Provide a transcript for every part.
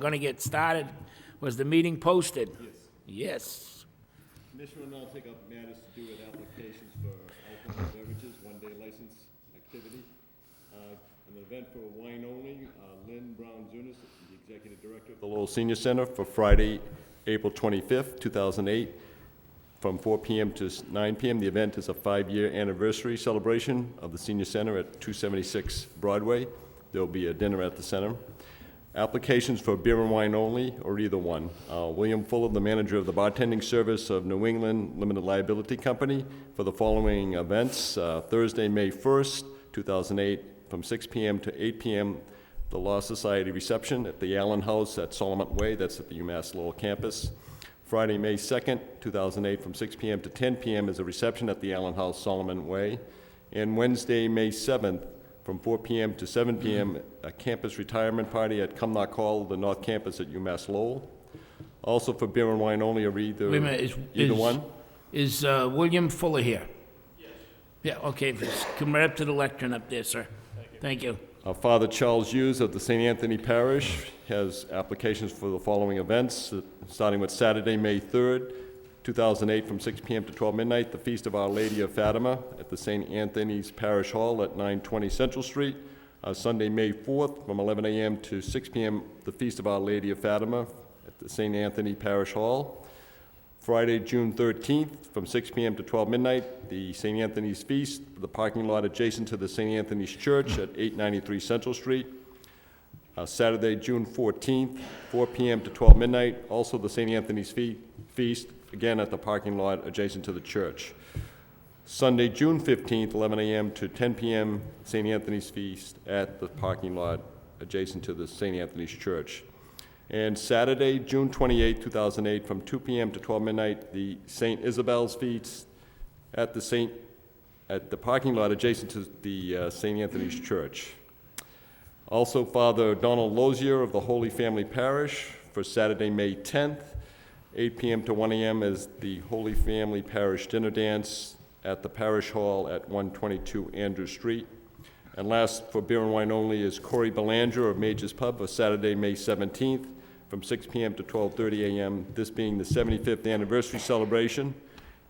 Going to get started. Was the meeting posted? Yes. Yes. Commissioner will now take up matters to do with applications for alcohol beverages, one-day license activity. An event for wine only, Lynn Brown Zunis, the Executive Director of the Lowell Senior Center, for Friday, April 25th, 2008, from 4 p.m. to 9 p.m. The event is a 5-year anniversary celebration of the Senior Center at 276 Broadway. There will be a dinner at the center. Applications for beer and wine only, or either one. William Fuller, the manager of the bartending service of New England Limited Liability Company, for the following events. Thursday, May 1st, 2008, from 6 p.m. to 8 p.m., the Law Society reception at the Allen House at Solomon Way, that's at the UMass Lowell campus. Friday, May 2nd, 2008, from 6 p.m. to 10 p.m. is a reception at the Allen House, Solomon Way. And Wednesday, May 7th, from 4 p.m. to 7 p.m., a campus retirement party at Cumnock Hall, the North Campus at UMass Lowell. Also for beer and wine only, or either, Wait a minute, either one. Is William Fuller here? Yes. Yeah, okay, just come right up to the lectern up there, sir. Thank you. Father Charles Hughes of the St. Anthony Parish has applications for the following events, starting with Saturday, May 3rd, 2008, from 6 p.m. to 12 midnight, the Feast of Our Lady of Fatima at the St. Anthony's Parish Hall at 920 Central Street. Sunday, May 4th, from 11 a.m. to 6 p.m., the Feast of Our Lady of Fatima at the St. Anthony Parish Hall. Friday, June 13th, from 6 p.m. to 12 midnight, the St. Anthony's Feast, the parking lot adjacent to the St. Anthony's Church at 893 Central Street. Saturday, June 14th, 4 p.m. to 12 midnight, also the St. Anthony's Feast, again at the parking lot adjacent to the church. Sunday, June 15th, 11 a.m. to 10 p.m., St. Anthony's Feast at the parking lot adjacent to the St. Anthony's Church. And Saturday, June 28th, 2008, from 2 p.m. to 12 midnight, the St. Isabel's Feast at the parking lot adjacent to the St. Anthony's Church. Also, Father Donald Lozier of the Holy Family Parish for Saturday, May 10th, 8 p.m. to 1 a.m. is the Holy Family Parish Dinner Dance at the Parish Hall at 122 Andrew Street. And last, for beer and wine only, is Corey Belanger of Major's Pub for Saturday, May 17th, from 6 p.m. to 12:30 a.m., this being the 75th anniversary celebration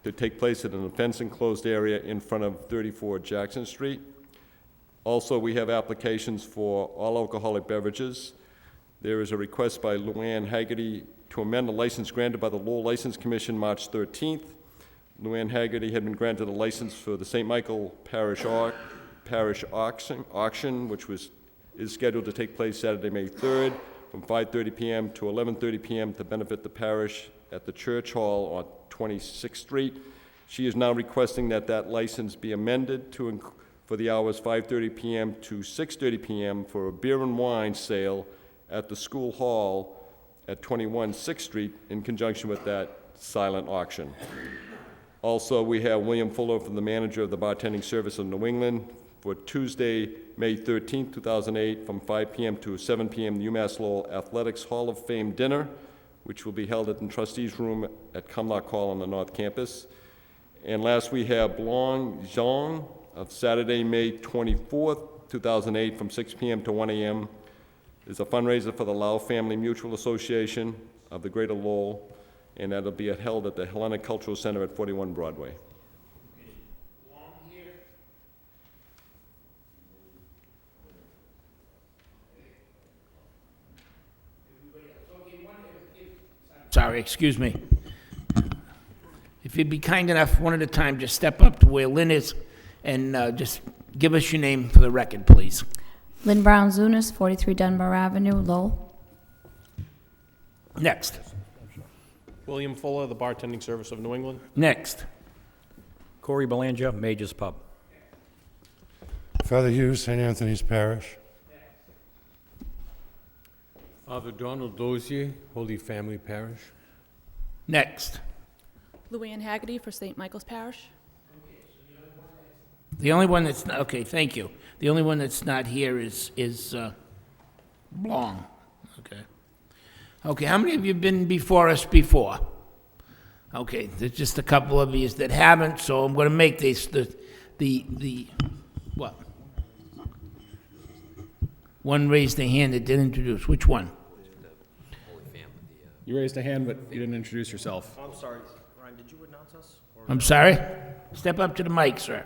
to take place at an fenced-enclosed area in front of 34 Jackson Street. Also, we have applications for all alcoholic beverages. There is a request by Luann Haggerty to amend a license granted by the Lowell License Commission March 13th. Luann Haggerty had been granted a license for the St. Michael Parish auction, which is scheduled to take place Saturday, May 3rd, from 5:30 p.m. to 11:30 p.m. to benefit the parish at the Church Hall on 26th Street. She is now requesting that license be amended for the hours 5:30 p.m. to 6:30 p.m. for a beer and wine sale at the School Hall at 21 6th Street in conjunction with that silent auction. Also, we have William Fuller from the manager of the bartending service of New England for Tuesday, May 13th, 2008, from 5 p.m. to 7 p.m. the UMass Lowell Athletics Hall of Fame dinner, which will be held at the trustees' room at Cumnock Hall on the North Campus. And last, we have Blong Zhong of Saturday, May 24th, 2008, from 6 p.m. to 1 a.m. is a fundraiser for the Lowell Family Mutual Association of the Greater Lowell, and that'll be held at the Hellenic Cultural Center at 41 Broadway. Sorry, excuse me. If you'd be kind enough, one at a time, just step up to where Lynn is and just give us your name for the record, please. Lynn Brown Zunis, 43 Dunbar Avenue, Lowell. Next. William Fuller, the bartending service of New England. Next. Corey Belanger, Major's Pub. Father Hughes, St. Anthony's Parish. Father Donald Dozier, Holy Family Parish. Next. Luann Haggerty for St. Michael's Parish. The only one that's not, okay, thank you. The only one that's not here is Blong. Okay. Okay, how many of you have been before us before? Okay, there's just a couple of you that haven't, so I'm going to make this what? One raised their hand that didn't introduce. Which one? You raised a hand, but you didn't introduce yourself. I'm sorry, Ryan, did you announce us? I'm sorry? Step up to the mic, sir.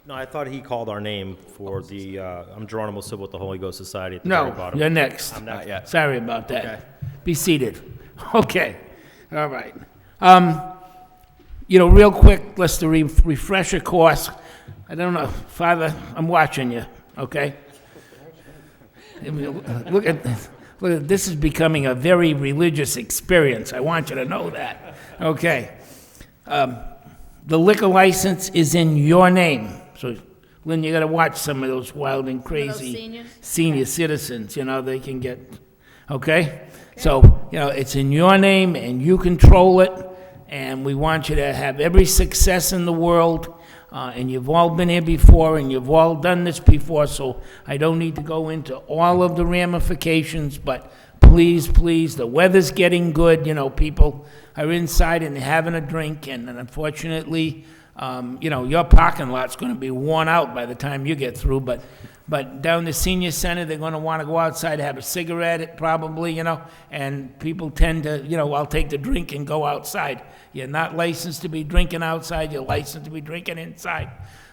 No, I thought he called our name for the, I'm Geronimo Civil with the Holy Ghost Society at the very No, bottom. you're next. I'm not yet. Sorry about that. Okay. Be seated. Okay, all right. Real quick, let's refresh a course. I don't know, Father, I'm watching you, okay? I mean, look at this is becoming a very religious experience. I want you to know that. Okay. The liquor license is in your name. So, Lynn, you got to watch some of those wild and crazy seniors? senior citizens. They can get, okay? So, it's in your name and you control it. And we want you to have every success in the world. And you've all been here before, and you've all done this before, so I don't need to go into all of the ramifications, but please, the weather's getting good, people are inside and having a drink, and unfortunately, your parking lot's gonna be worn out by the time you get through, but down the senior center, they're gonna wanna go outside, have a cigarette, probably, and people tend to, I'll take the drink and go outside. You're not licensed to be drinking outside, you're licensed to be drinking inside.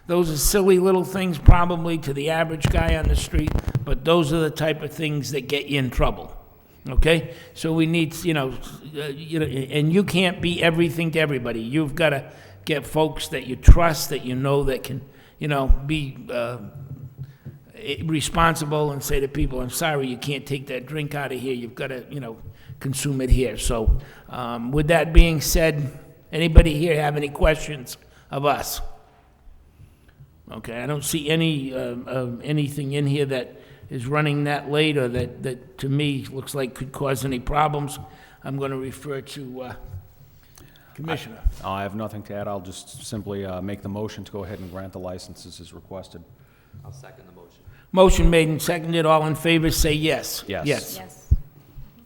Those are silly little things probably to the average guy on the street, but those are the type of things that get you in trouble, okay? So we need, and you can't be everything to everybody. You've gotta get folks that you trust, that that can, be responsible and say to people, I'm sorry, you can't take that drink out of here, you've gotta, consume it here. So, with that being said, anybody here have any questions of us? Okay, I don't see anything in here that is running that late or that to me looks like could cause any problems. I'm going to refer to Commissioner. I have nothing to add. I'll just simply make the motion to go ahead and grant the licenses as requested. I'll second the motion. Motion made and seconded. All in favor, say yes. Yes. Yes. Yes.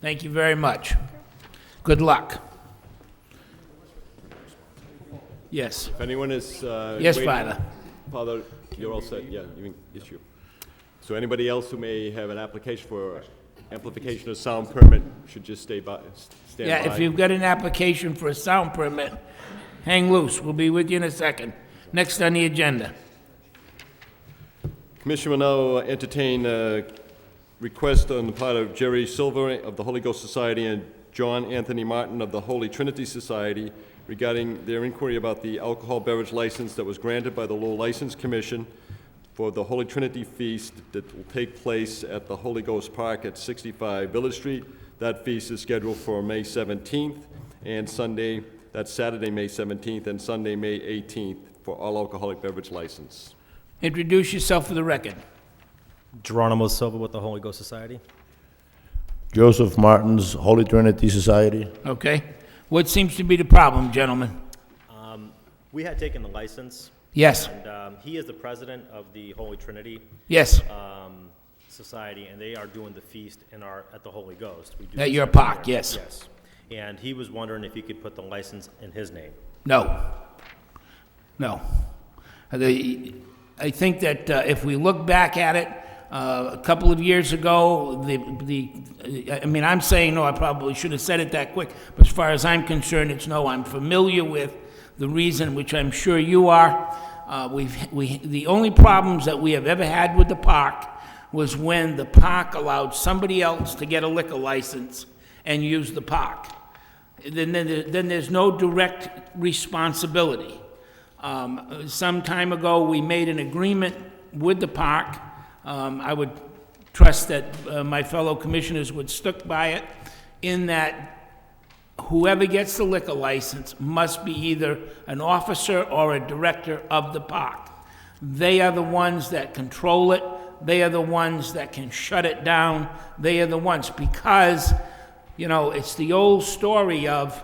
Thank you very much. Good luck. Yes. If anyone is... Yes, waiting- Father. Father, you're all set, yeah, it's you. So anybody else who may have an application for amplification of sound permit should just stand by. Yeah, if you've got an application for a sound permit, hang loose. We'll be with you in a second. Next on the agenda. Commission will now entertain a request on the part of Jerry Silver of the Holy Ghost Society and John Anthony Martin of the Holy Trinity Society regarding their inquiry about the alcohol beverage license that was granted by the Lowell License Commission for the Holy Trinity Feast that will take place at the Holy Ghost Park at 65 Village Street. That feast is scheduled for May 17th and Sunday, that's Saturday, May 17th, and Sunday, May 18th for all alcoholic beverage license. Introduce yourself for the record. Geronimo Silva with the Holy Ghost Society. Joseph Martin's Holy Trinity Society. Okay. What seems to be the problem, gentlemen? We had taken the license. Yes. And he is the president of the Holy Trinity Yes. Society, and they are doing the feast at the Holy Ghost. We do At this your every park, year. yes. Yes. And he was wondering if he could put the license in his name. No. No. I think that if we look back at it, a couple of years ago, I'm saying no, I probably should have said it that quick, but as far as I'm concerned, it's no. I'm familiar with the reason, which I'm sure you are. The only problems that we have ever had with the park was when the park allowed somebody else to get a liquor license and use the park. Then there's no direct responsibility. Some time ago, we made an agreement with the park. I would trust that my fellow commissioners would stick by it, in that whoever gets the liquor license must be either an officer or a director of the park. They are the ones that control it. They are the ones that can shut it down. They are the ones, because, it's the old story of,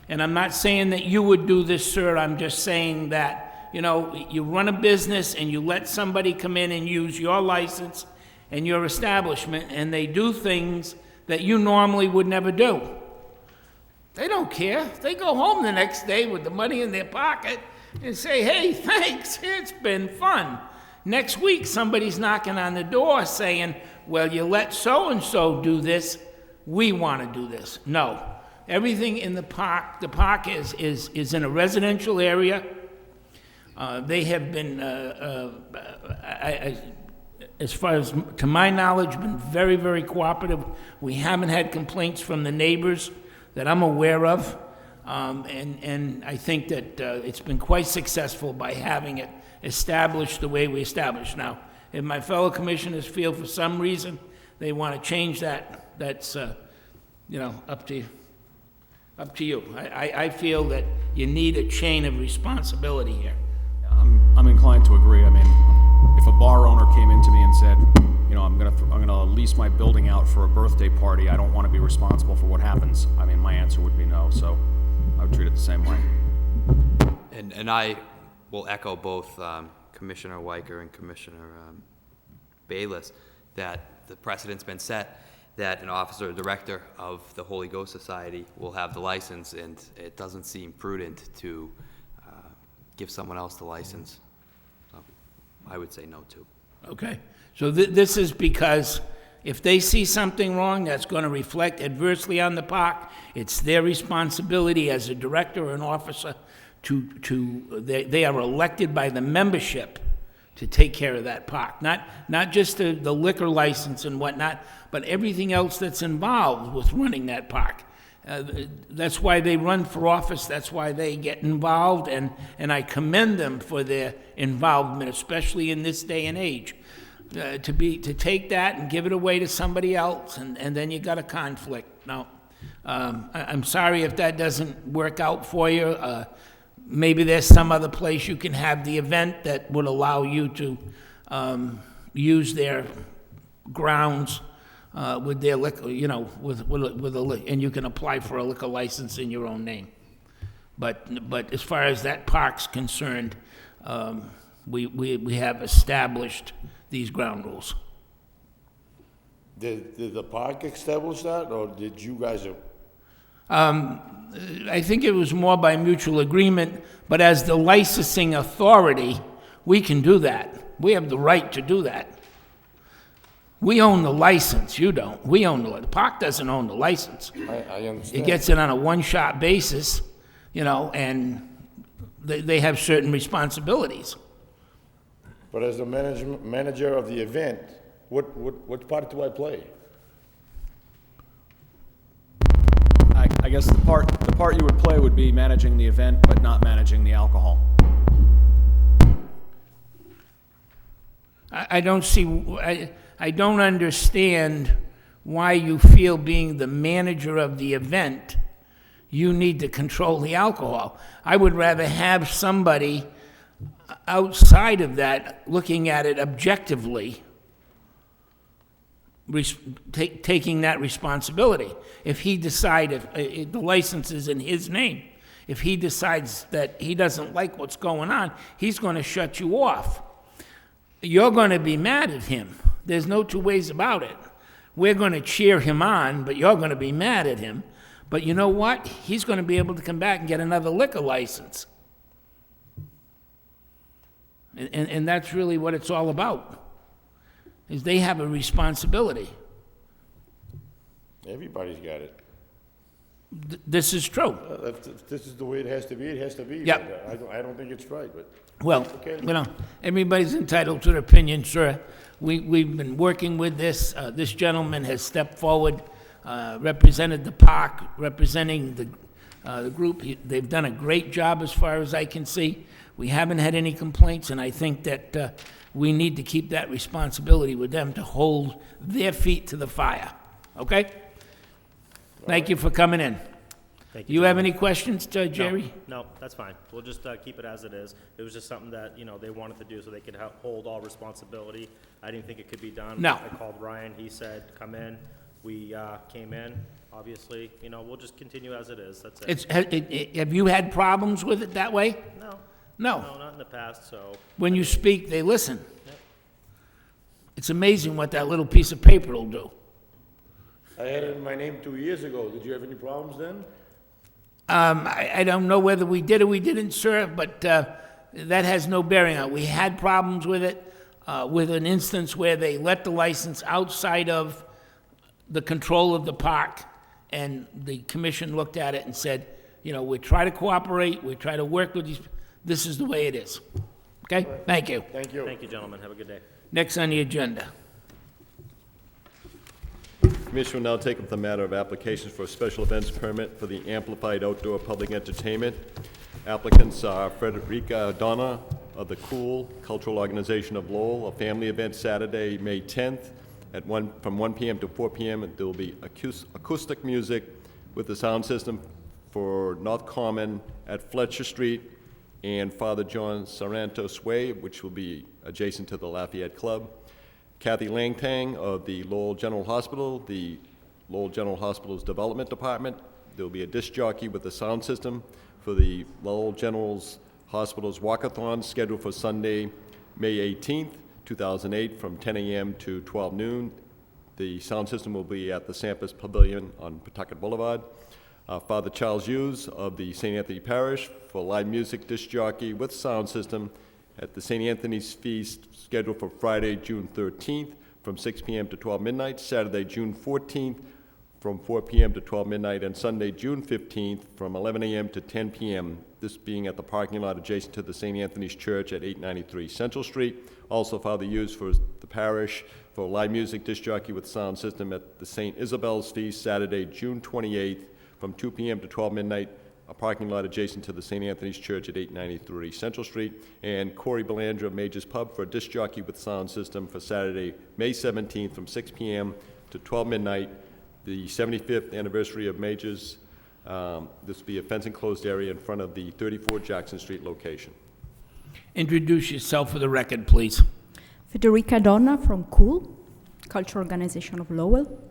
and I'm not saying that you would do this, sir, I'm just saying that, you run a business and you let somebody come in and use your license and your establishment, and they do things that you normally would never do. They don't care. They go home the next day with the money in their pocket and say, hey, thanks, it's been fun. Next week, somebody's knocking on the door saying, well, you let so-and-so do this, we want to do this. No. everything in the park is in a residential area. They have been, as far as to my knowledge, been very, very cooperative. We haven't had complaints from the neighbors that I'm aware of. And I think that it's been quite successful by having it established the way we established. Now, if my fellow commissioners feel for some reason they want to change that, that's, up to you. I feel that you need a chain of responsibility here. I'm inclined to agree. I mean, if a bar owner came into me and said, I'm gonna lease my building out for a birthday party, I don't want to be responsible for what happens. I mean, my answer would be no, so I would treat it the same way. And I will echo both Commissioner Weicker and Commissioner Bayless that the precedent's been set that an officer or director of the Holy Ghost Society will have the license, and it doesn't seem prudent to give someone else the license. So I would say no to. Okay, so this is because if they see something wrong that's going to reflect adversely on the park, it's their responsibility as a director or an officer they are elected by the membership to take care of that park. Not just the liquor license and whatnot, but everything else that's involved with running that park. That's why they run for office, that's why they get involved, and I commend them for their involvement, especially in this day and age. To take that and give it away to somebody else, and then you got a conflict. Now, I'm sorry if that doesn't work out for you. Maybe there's some other place you can have the event that would allow you to use their grounds with their liquor, with a and you can apply for a liquor license in your own name. But as far as that park's concerned, we have established these ground rules. Did the park establish that, or did you guys? I think it was more by mutual agreement, but as the licensing authority, we can do that. We have the right to do that. We own the license, you don't. We own the park doesn't own the license. I understand. It gets it on a one-shot basis, and they have certain responsibilities. But as the manager of the event, what part do I play? I guess the part you would play would be managing the event, but not managing the alcohol. I don't understand why you feel, being the manager of the event, you need to control the alcohol. I would rather have somebody outside of that looking at it objectively, taking that responsibility. If he decides, if the license is in his name, if he decides that he doesn't like what's going on, he's going to shut you off. You're going to be mad at him. There's no two ways about it. We're going to cheer him on, but you're going to be mad at him. But you know what? He's going to be able to come back and get another liquor license. And that's really what it's all about, is they have a responsibility. Everybody's got it. This is true. If this is the way it has to be, it has to be. Yep. But I don't think it's right, but. Well, Okay. Everybody's entitled to their opinion, sir. We've been working with this. This gentleman has stepped forward, represented the park, representing the group. They've done a great job as far as I can see. We haven't had any complaints, and I think that we need to keep that responsibility with them to hold their feet to the fire. Okay? Thank you for coming in. Thank You have any questions, Jerry? No, that's fine. We'll just keep it as it is. It was just something that, they wanted to do so they could hold all responsibility. I didn't think it could be done. No. I called Ryan, he said, come in. We came in, obviously. We'll just continue as it is. That's it. Have you had problems with it that way? No. No. No, not in the past, so. When you speak, they listen. It's amazing what that little piece of paper will do. I had it in my name 2 years ago. Did you have any problems then? I don't know whether we did or we didn't, sir, but that has no bearing on it. We had problems with it, with an instance where they let the license outside of the control of the park, and the commission looked at it and said, you know, we try to cooperate, we try to work with these, this is the way it is. Okay? Thank you. Thank you. Thank you, gentlemen. Have a good day. Next on the agenda. Commission will now take up the matter of applications for a special events permit for the amplified outdoor public entertainment. Applicants are Frederica Donna of the Cool Cultural Organization of Lowell, a family event Saturday, May 10th from 1 p.m. to 4 p.m. There will be acoustic music with the sound system for North Common at Fletcher Street and Father John Sarantos Way, which will be adjacent to the Lafayette Club. Kathy Langtang of the Lowell General Hospital, the Lowell General Hospital's Development Department. There will be a disc jockey with a sound system for the Lowell General Hospital's Walkathon scheduled for Sunday, May 18th, 2008, from 10 a.m. to 12 noon. The sound system will be at the Sampras Pavilion on Pawtucket Boulevard. Father Charles Hughes of the St. Anthony Parish for live music disc jockey with sound system at the St. Anthony's Feast scheduled for Friday, June 13th from 6 p.m. to 12 midnight, Saturday, June 14th from 4 p.m. to 12 midnight, and Sunday, June 15th from 11 a.m. to 10 p.m., this being at the parking lot adjacent to the St. Anthony's Church at 893 Central Street. Also, Father Hughes for the parish for live music disc jockey with sound system at the St. Isabel's Feast, Saturday, June 28th from 2 p.m. to 12 midnight, a parking lot adjacent to the St. Anthony's Church at 893 Central Street, and Corey Belandra of Major's Pub for a disc jockey with sound system for Saturday, May 17th from 6 p.m. to 12 midnight, the 75th anniversary of Major's. This will be a fence-enclosed area in front of the 34 Jackson Street location. Introduce yourself for the record, please. Federica Donna from Cool Cultural Organization of Lowell.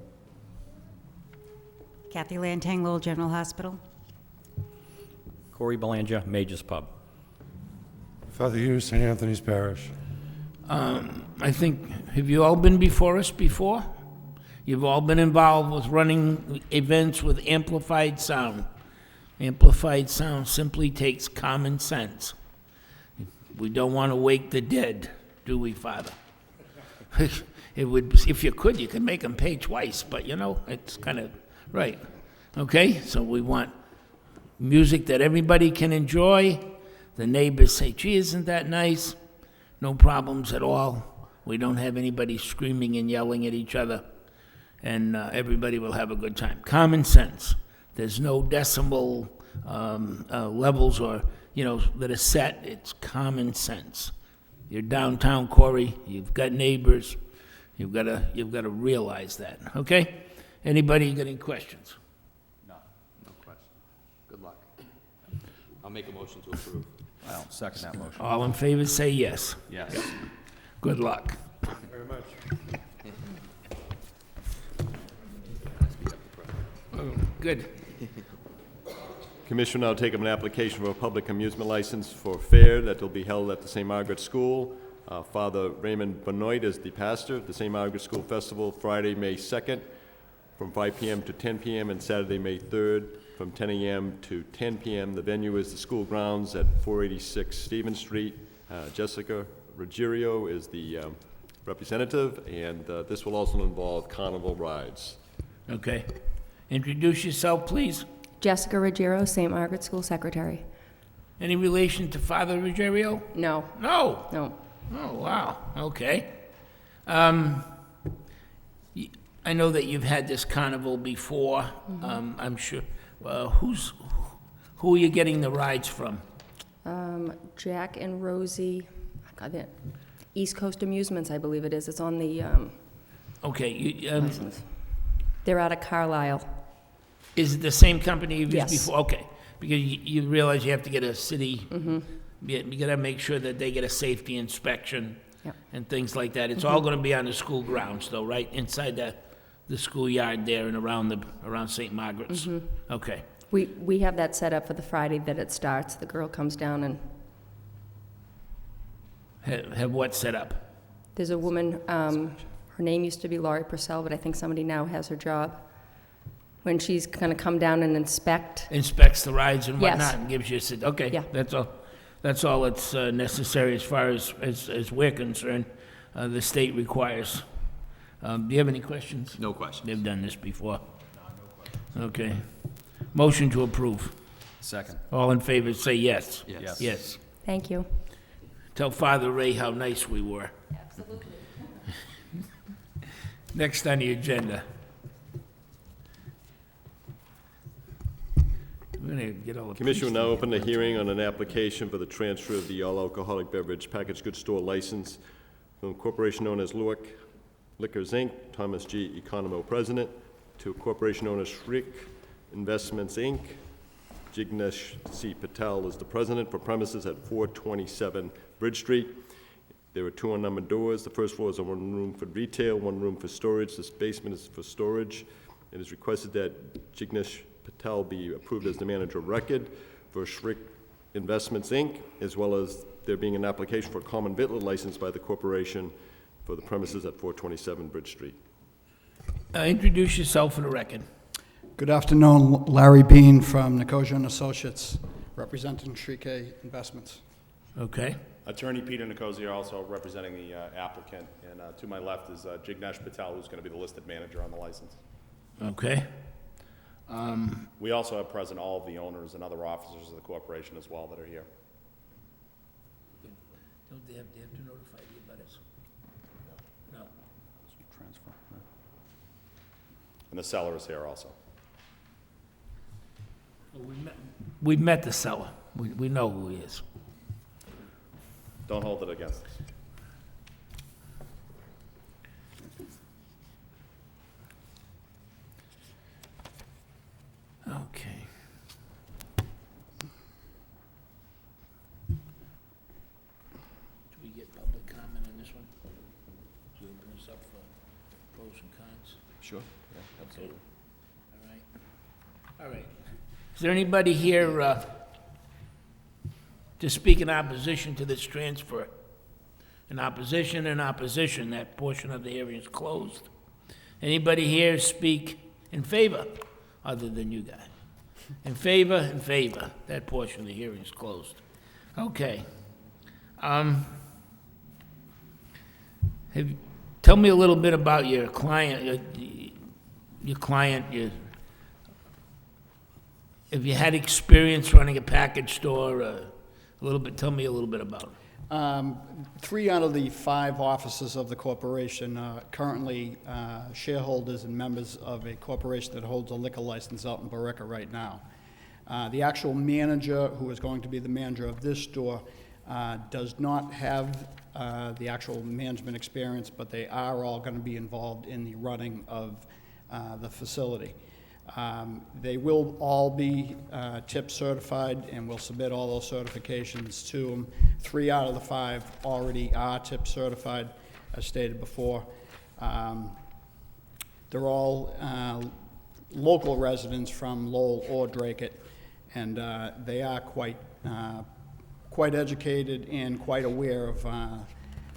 Kathy Lantang, Lowell General Hospital. Corey Belanja, Major's Pub. Father Hughes, St. Anthony's Parish. I think, have you all been before us before? You've all been involved with running events with amplified sound. Amplified sound simply takes common sense. We don't want to wake the dead, do we, Father? It would, if you could make them pay twice, but you know, it's kind of, right. Okay, so we want music that everybody can enjoy. The neighbors say, gee, isn't that nice? No problems at all. We don't have anybody screaming and yelling at each other. And everybody will have a good time. Common sense. There's no decimal levels or, you know, that are set. It's common sense. You're downtown, Corey. You've got neighbors. You've got to realize that. Okay? Anybody got any questions? No question. Good luck. I'll make a motion to approve. I'll second that motion. All in favor, say yes. Yes. Good luck. Thank you very much. Good. Commission will now take up an application for a public amusement license for a fair that will be held at the St. Margaret's School. Father Raymond Benoit is the pastor of the St. Margaret's School Festival, Friday, May 2nd, from 5 p.m. to 10 p.m., and Saturday, May 3rd, from 10 a.m. to 10 p.m. The venue is the school grounds at 486 Stevens Street. Jessica Ruggiero is the representative, and this will also involve carnival rides. Okay. Introduce yourself, please. Jessica Ruggiero, St. Margaret School Secretary. Any relation to Father Ruggiero? No. No. No. Oh, wow. Okay. I know that you've had this carnival before. I'm sure. Who are you getting the rides from? Jack and Rosie, East Coast Amusements, I believe it is. It's on the Okay. license. They're out of Carlisle. Is it the same company you've used Yes. before? Okay. Because you realize you have to get a city, you got to make sure that they get a safety inspection Yep. and things like that. It's all going to be on the school grounds though, right? Inside the schoolyard there and around St. Margaret's? Okay. We have that set up for the Friday that it starts. The girl comes down and Have what set up? there's a woman, her name used to be Laurie Purcell, but I think somebody now has her job. When she's going to come down and inspect. Inspects the rides and Yes. whatnot and gives you a, okay. Yeah. That's all that's necessary as far as we're concerned. The state requires. Do you have any questions? No questions. They've done this before. Okay. Motion to approve. Second. All in favor, say yes. Yes. Yes. Thank you. Tell Father Ray how nice we were. Absolutely. Next on the agenda. We're gonna get all the... Commission will now open the hearing on an application for the transfer of the all-alcoholic beverage packaged goods store license from a corporation known as Lowell Liquors, Inc., Thomas G. Economo, President, to a corporation known as Shriek Investments, Inc., Jignesh C. Patel is the president, for premises at 427 Bridge Street. There are two unnumbered doors. The first floor is a one room for retail, one room for storage. This basement is for storage. It is requested that Jignesh Patel be approved as the manager of record for Shriek Investments, Inc., as well as there being an application for a common victular license by the corporation for the premises at 427 Bridge Street. Introduce yourself for the record. Good afternoon, Larry Bean from Nicosia and Associates, representing Shrike Investments. Okay. Attorney Peter Nicosia, also representing the applicant, and to my left is Jignesh Patel, who's going to be the listed manager on the license. Okay. We also have present all of the owners and other officers of the corporation as well that are here. Don't they have to notify the abutters? No. Transfer. And the seller is here also. Well, we've met the seller. We know who he is. Don't hold it against us. Okay. Do we get public comment on this one? Do we open this up for pros and cons? Sure. Yeah, absolutely. All right. All right. Is there anybody here to speak in opposition to this transfer? In opposition, that portion of the hearing is closed. Anybody here speak in favor, other than you guys? In favor, that portion of the hearing is closed. Okay. Tell me a little bit about your client, have you had experience running a package store? Tell me a little bit about it. 3 out of the 5 officers of the corporation are currently shareholders and members of a corporation that holds a liquor license out in Barica right now. The actual manager, who is going to be the manager of this store, does not have the actual management experience, but they are all going to be involved in the running of the facility. They will all be tip certified, and we'll submit all those certifications to them. 3 out of the 5 already are tip certified, as stated before. They're all local residents from Lowell or Dracut, and they are quite educated and quite aware of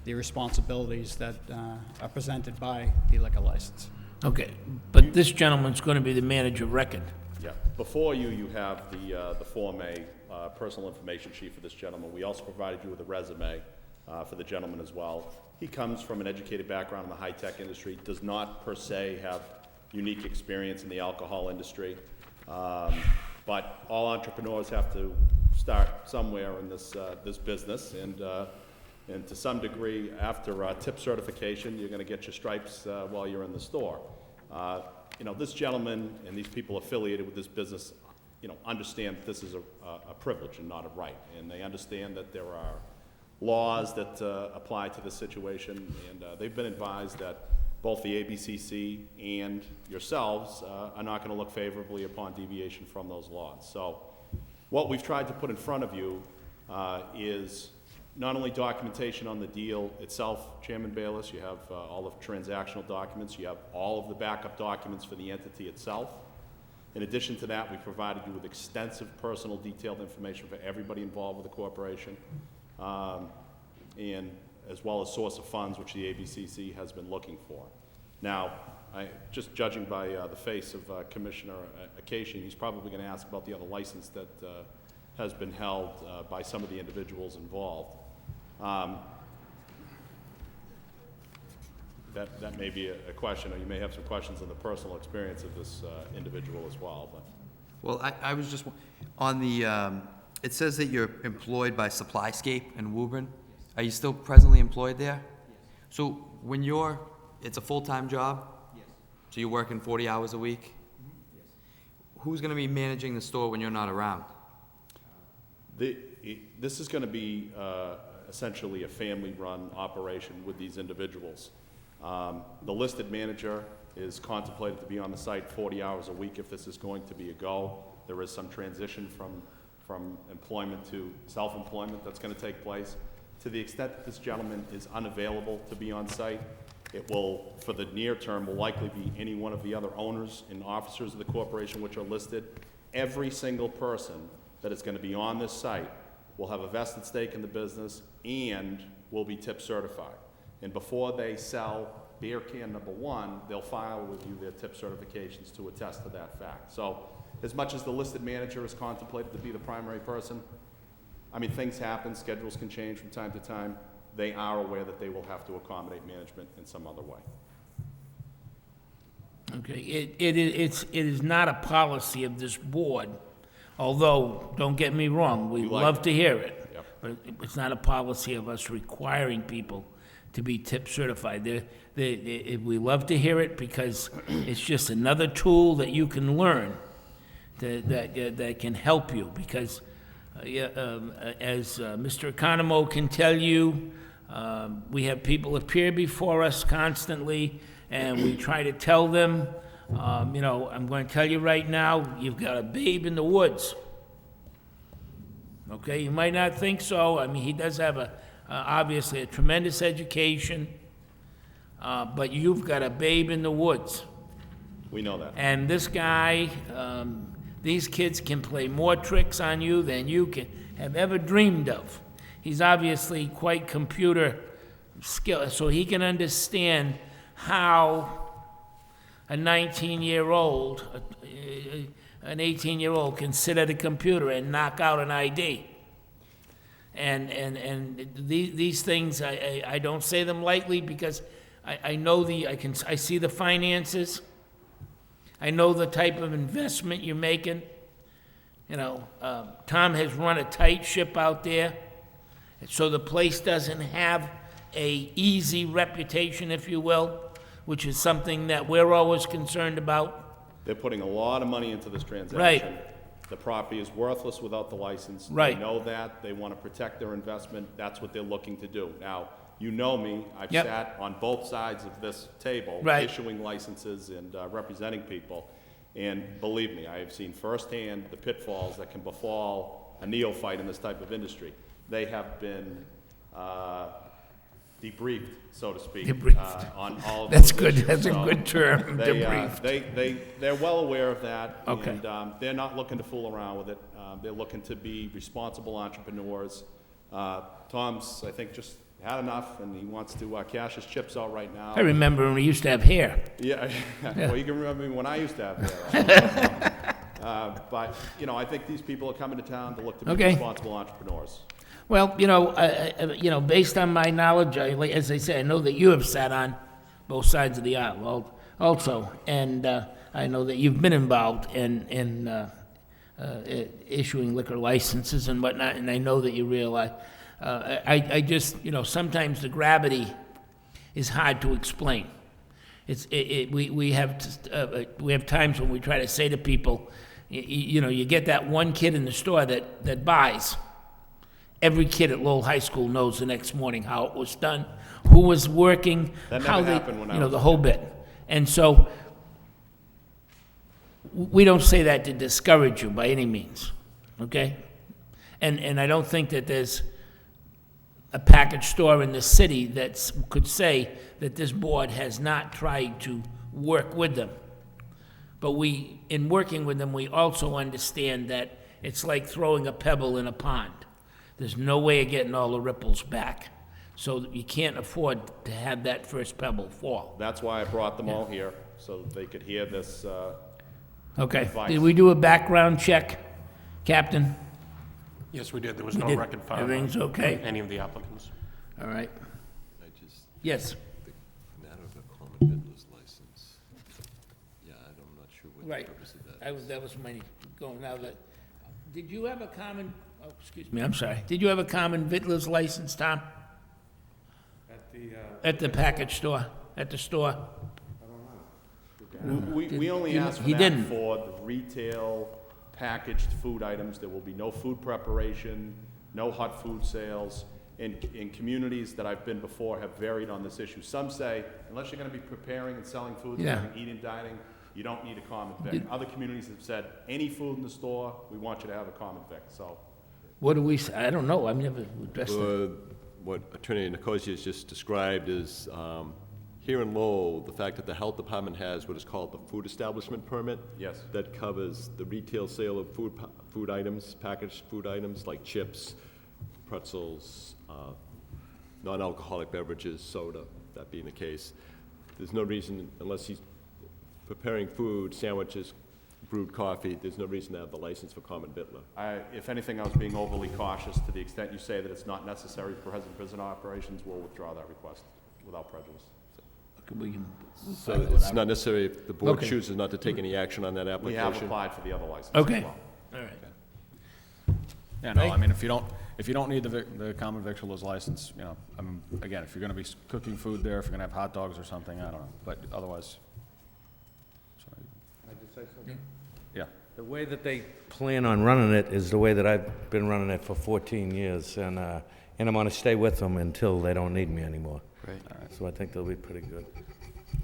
the responsibilities that are presented by the liquor license. Okay, but this gentleman's going to be the manager of record. Yeah. Before you, you have the Form A personal information sheet for this gentleman. We also provided you with a resume for the gentleman as well. He comes from an educated background in the high-tech industry, does not per se have unique experience in the alcohol industry. But all entrepreneurs have to start somewhere in this business, and to some degree, after tip certification, you're going to get your stripes while you're in the store. This gentleman and these people affiliated with this business, understand that this is a privilege and not a right, and they understand that there are laws that apply to the situation, and they've been advised that both the ABCC and yourselves are not going to look favorably upon deviation from those laws. So what we've tried to put in front of you is not only documentation on the deal itself, Chairman Bayless, you have all of transactional documents, you have all of the backup documents for the entity itself. In addition to that, we provided you with extensive personal detailed information for everybody involved with the corporation, and as well as source of funds, which the ABCC has been looking for. Now, just judging by the face of Commissioner Akashian, he's probably going to ask about the other license that has been held by some of the individuals involved. that may be a question, or you may have some questions on the personal experience of this individual as well, but. Well, I was just, on the, it says that you're employed by Supplyscape in Woburn. Are you still presently employed there? Yes. So when it's a full-time job? Yes. So you're working 40 hours a week? Mm-hmm. Yes. Who's gonna be managing the store when you're not around? This is gonna be essentially a family-run operation with these individuals. The listed manager is contemplated to be on the site 40 hours a week if this is going to be a go. There is some transition from employment to self-employment that's going to take place. To the extent that this gentleman is unavailable to be on site, it will, for the near term, will likely be any one of the other owners and officers of the corporation which are listed. Every single person that is going to be on this site will have a vested stake in the business and will be tip certified. And before they sell beer can number 1, they'll file with you their tip certifications to attest to that fact. So as much as the listed manager is contemplated to be the primary person, I mean, things happen, schedules can change from time to time. They are aware that they will have to accommodate management in some other way. Okay, it is not a policy of this board, although, don't get me wrong, we love to hear it. Yep. But it's not a policy of us requiring people to be tip certified. We love to hear it because it's just another tool that you can learn that can help you. Because as Mr. Economo can tell you, we have people appear before us constantly, and we try to tell them, you know, I'm going to tell you right now, you've got a babe in the woods. Okay, you might not think so. I mean, he does have obviously a tremendous education, but you've got a babe in the woods. We know that. And this guy, these kids can play more tricks on you than you can have ever dreamed of. He's obviously quite computer skilled, so he can understand how a 19-year-old, an 18-year-old can sit at a computer and knock out an ID. And these things, I don't say them lightly because I know I see the finances. I know the type of investment you're making. You know, Tom has run a tight ship out there, so the place doesn't have a easy reputation, if you will, which is something that we're always concerned about. They're putting a lot of money into this transaction. Right. The property is worthless without the license. Right. They know that. They want to protect their investment. That's what they're looking to do. Now, you know me. I've Yep. sat on both sides of this table, Right. issuing licenses and representing people. And believe me, I have seen firsthand the pitfalls that can befall a neophyte in this type of industry. They have been debriefed, so to speak, Debriefed. on all of That's those good. issues. That's a So good term, debriefed. They're well aware of that. Okay. And they're not looking to fool around with it. They're looking to be responsible entrepreneurs. Tom's, I think, just had enough, and he wants to cash his chips out right now. I remember when we used to have hair. Yeah, well, you can remember me when I used to have hair. But, you know, I think these people are coming to town to look to be Okay. responsible entrepreneurs. Well, you know, based on my knowledge, as I say, I know that you have sat on both sides of the aisle also, and I know that you've been involved in issuing liquor licenses and whatnot, and I know that you realize, I just, you know, sometimes the gravity is hard to explain. We have times when we try to say to people, you know, you get that one kid in the store that buys. Every kid at Lowell High School knows the next morning how it was done, who was working, That how never they, happened when I you know, was the a whole bit. And so, we don't say that to discourage you by any means, okay? And I don't think that there's a package store in the city that could say that this board has not tried to work with them. But in working with them, we also understand that it's like throwing a pebble in a pond. There's no way of getting all the ripples back. So you can't afford to have that first pebble fall. That's why I brought them all here, so that they could hear this Okay. advice. Did we do a background check, Captain? Yes, we did. There was We no did. record found Everything's on okay? any of the applicants. All right. I just, Yes. the matter of Right. That was my, going now that, did you have a common, oh, excuse me, I'm sorry. Did you have a common Vittler's license, Tom? At the package store, at the store? We only ask for He that didn't. for the retail packaged food items. There will be no food preparation, no hot food sales. In communities that I've been before have varied on this issue. Some say, unless you're gonna be preparing and selling food, Yeah. having eating, dining, you don't need a common vic. Other communities have said, any food in the store, we want you to have a common vic, so. What do we, I don't know, I've never addressed that. What Attorney Nicosia has just described is, here in Lowell, the fact that the health department has what is called the food establishment permit. Yes. That covers the retail sale of food items, packaged food items like chips, pretzels, non-alcoholic beverages, soda, that being the case. There's no reason, unless he's preparing food, sandwiches, brewed coffee, there's no reason to have the license for common vittler. If anything, I was being overly cautious. To the extent you say that it's not necessary for present business operations, we'll withdraw that request without prejudice. We can So it's not necessary if the board Okay. chooses not to take any action on that We application? have applied for the other license Okay, as well. all right. Yeah, no, Right. I mean, if you don't need the common victualer's license, you know, again, if you're gonna be cooking food there, if you're gonna have hot dogs or something, I don't know, but otherwise. I just say something? Yeah. The way that they plan on running it is the way that I've been running it for 14 years, and I'm gonna stay with them until they don't need me anymore. Great. So I think they'll be pretty good.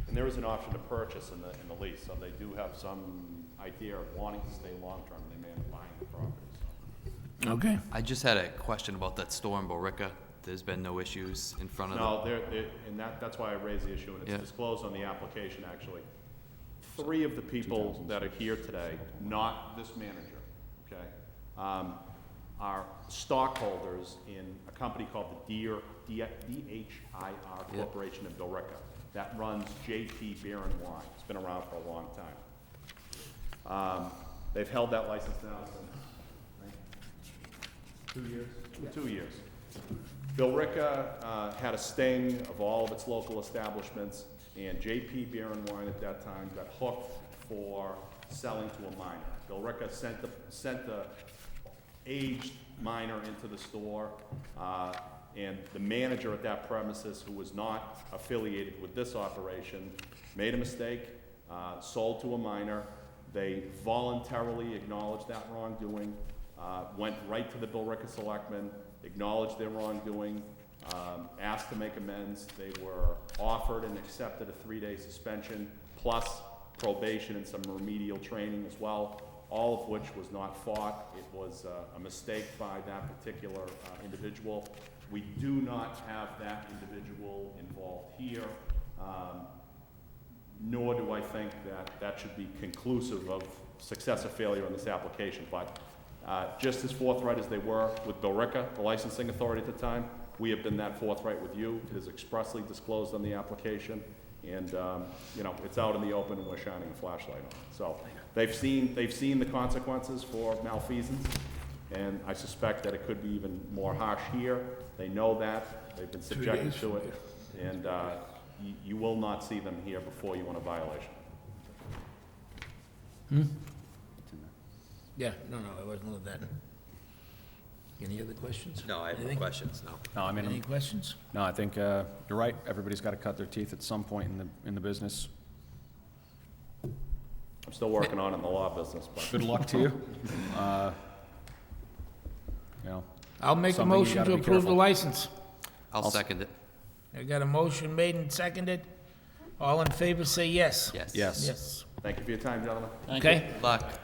And there is an option to purchase in the lease, so they do have some idea of wanting to stay long-term, they may end up buying the property, so. Okay. I just had a question about that store in Billerica. There's been no issues in front of No, and that's why I raised the issue, and Yeah. it's disclosed on the application, actually. 3 of the people that are here today, not this manager, okay, are stockholders in a company called the DHIR Yeah. Corporation in Billerica. That runs JP Beer and Wine. It's been around for a long time. They've held that license now since 2 years? 2 years. Billerica had a sting of all of its local establishments, and JP Beer and Wine at that time got hooked for selling to a minor. Billerica sent the aged minor into the store, and the manager at that premises, who was not affiliated with this operation, made a mistake, sold to a minor. They voluntarily acknowledged that wrongdoing, went right to the Billerica Selectmen, acknowledged their wrongdoing, asked to make amends. They were offered and accepted a 3-day suspension, plus probation and some remedial training as well, all of which was not fought. It was a mistake by that particular individual. We do not have that individual involved here, nor do I think that that should be conclusive of success or failure in this application. But just as forthright as they were with Billerica, the licensing authority at the time, we have been that forthright with you. It is expressly disclosed on the application, and you know, it's out in the open, and we're shining a flashlight on it. So they've seen the consequences for malfeasance, and I suspect that it could be even more harsh here. They know that. They've been subjected to it, and you will not see them here before you on a violation. Yeah, no, I wasn't with that. Any other questions? No, I have no Anything? questions, no. No, I mean, Any questions? no, I think, you're right, everybody's gotta cut their teeth at some point in the business. I'm still working on it in the law business, but. Good luck to you. You know, I'll make a something you motion gotta to be approve the careful. license. I'll second it. I got a motion made and seconded. All in favor, say yes. Yes. Yes. Yes. Thank you for your time, gentlemen. Okay? Good luck.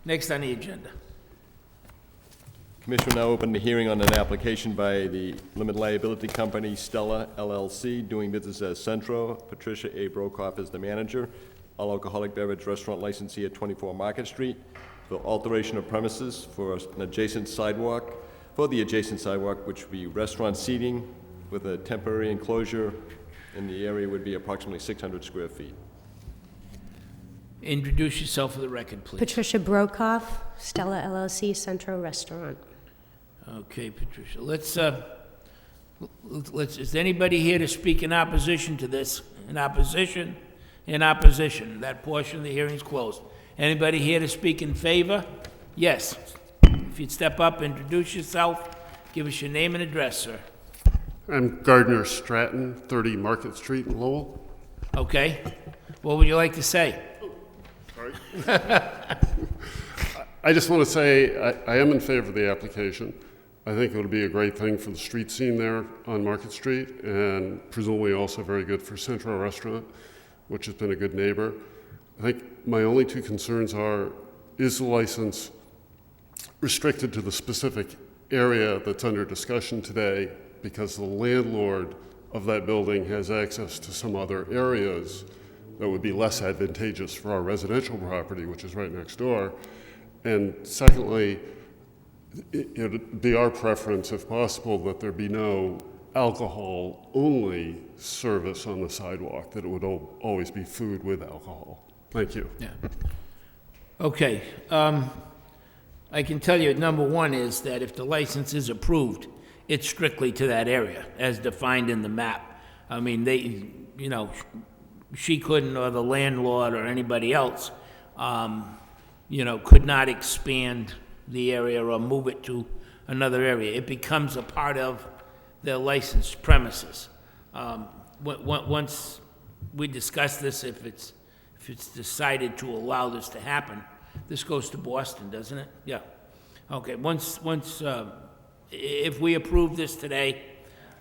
Next on the agenda. Commission will now open the hearing on an application by the limited liability company Stella LLC, doing business as Centro. Patricia A. Brokoff is the manager. All alcoholic beverage restaurant licensee at 24 Market Street for alteration of premises for an adjacent sidewalk, which would be restaurant seating with a temporary enclosure, and the area would be approximately 600 square feet. Introduce yourself for the record, please. Patricia Brokoff, Stella LLC, Centro Restaurant. Okay, Patricia, is anybody here to speak in opposition to this? In opposition? In opposition. That portion of the hearing is closed. Anybody here to speak in favor? Yes. If you'd step up, introduce yourself, give us your name and address, sir. I'm Gardner Stratton, 30 Market Street in Lowell. Okay. What would you like to say? Sorry. I just want to say I am in favor of the application. I think it would be a great thing for the street scene there on Market Street, and presumably also very good for Central Restaurant, which has been a good neighbor. I think my only two concerns are, is the license restricted to the specific area that's under discussion today, because the landlord of that building has access to some other areas that would be less advantageous for our residential property, which is right next door. And secondly, it would be our preference, if possible, that there be no alcohol-only service on the sidewalk, that it would always be food with alcohol. Thank you. Yeah. Okay. I can tell you, number one is that if the license is approved, it's strictly to that area, as defined in the map. I mean, she couldn't, or the landlord, or anybody else, could not expand the area or move it to another area. It becomes a part of their licensed premises. Once we discuss this, if it's decided to allow this to happen, this goes to Boston, doesn't it? Yeah. Okay. If we approve this today,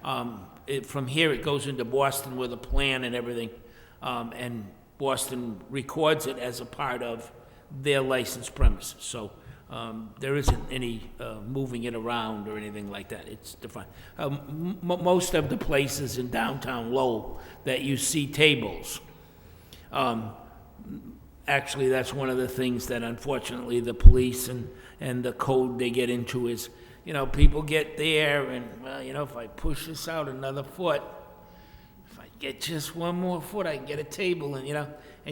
from here it goes into Boston with a plan and everything, and Boston records it as a part of their licensed premises. So there isn't any moving it around or anything like that. It's defined. Most of the places in downtown Lowell that you see tables, actually, that's one of the things that unfortunately the police and the code they get into is, people get there and, well, if I push this out another foot, if I get just one more foot, I can get a table, and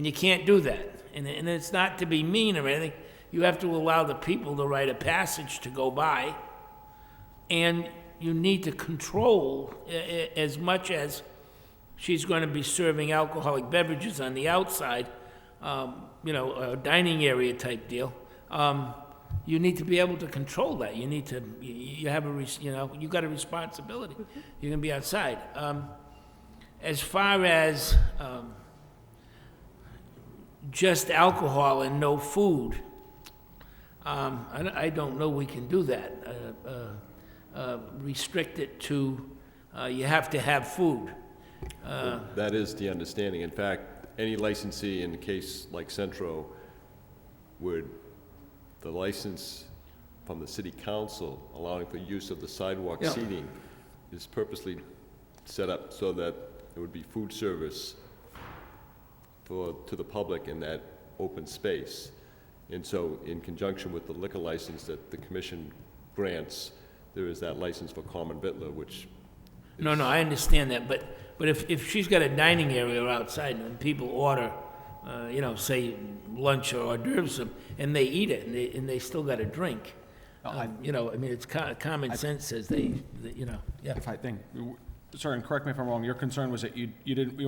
you can't do that. And it's not to be mean or anything. You have to allow the people the right of passage to go by, and you need to control as much as she's going to be serving alcoholic beverages on the outside, a dining area type deal. You need to be able to control that. You need to, you got a responsibility. You're going to be outside. As far as just alcohol and no food, I don't know we can do that. Restrict it to, you have to have food. That is the understanding. In fact, any licensee in a case like Centro would, the license from the city council allowing for use of the sidewalk seating is purposely set up so that there would be food service to the public in that open space. And so in conjunction with the liquor license that the commission grants, there is that license for common victular, which is... No, I understand that, but if she's got a dining area outside and people order, say lunch or hors d'oeuvres, and they eat it and they still got a drink, it's common sense says If I think, sorry, and correct me if I'm wrong, your concern was that you